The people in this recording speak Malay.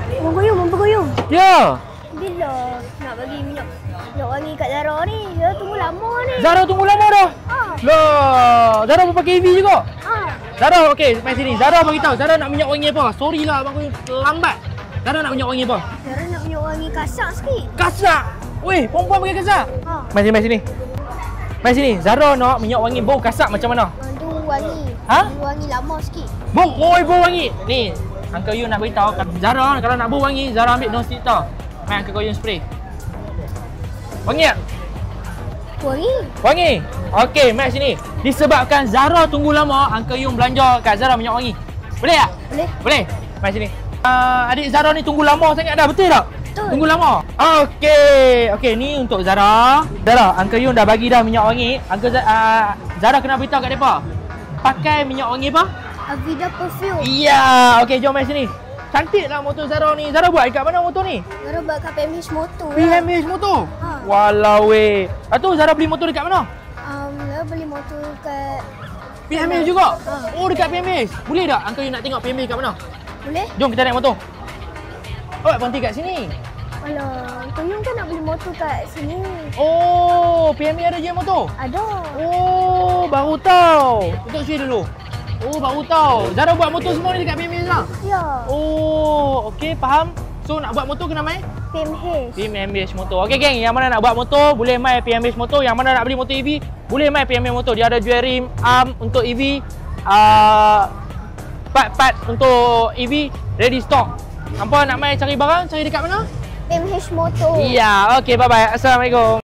Bergoyong. Ya. Bila nak bagi minyak wangi kat Zara ni? Zara tunggu lama ni. Zara tunggu lama dah. Lah, Zara pun pakai EV juga. Zara, okey, mai sini. Zara bagi tahu, Zara nak minyak wangi apa? Sorry lah abang lambat. Zara nak minyak wangi apa? Zara nak minyak wangi kasar sikit. Kasar. Weh, perempuan pakai kasar. Mai sini. Mai sini. Zara nak minyak wangi bau kasar macam mana? Tu wangi. Ha? Wangi lama sikit. Bau wangi. Ni, Uncle Yun nak beritahu kat Zara kalau nak bau wangi, Zara ambil non stick tau. Mai Uncle Yun spray. Wangi tak? Wangi. Okey, mai sini. Disebabkan Zara tunggu lama, Uncle Yun belanja kat Zara minyak wangi. Boleh tak? Boleh. Mai sini. Adik Zara ni tunggu lama sangat dah, betul tak? Betul. Tunggu lama. Okey, ni untuk Zara. Zara, Uncle Yun dah bagi dah minyak wangi. Zara kena beritahu kat depa. Pakai minyak wangi apa? Avida perfume. Ya, okey, jom mai sini. Cantik lah motor Zara ni. Zara buat dekat mana motor ni? Zara buat kat PMH Motor. PMH motor? Ha. Walau weh. Lepas tu Zara beli motor dekat mana? Zara beli motor kat PMH juga? Ha. Oh, dekat PMH. Boleh tak Uncle Yun nak tengok PMH kat mana? Boleh? Jom kita naik motor. Oh, berhenti kat sini. Alah, Tuyung kan nak beli motor kat sini. Oh, PMH ada je motor? Ada. Oh, baru tahu. Tutup sini dulu. Oh, baru tahu. Zara buat motor semua ni dekat PMH lah? Ya. Oh, okey, faham. So, nak buat motor kena main? PMH. PMH motor. Okey geng, yang mana nak buat motor boleh mai PMH motor. Yang mana nak beli motor EV boleh mai PMH motor. Dia ada jual rim, arm untuk EV, part-part untuk EV ready stock. Hampa nak mai cari barang, cari dekat mana? PMH Motor. Ya, okey, bye bye. Assalamualaikum.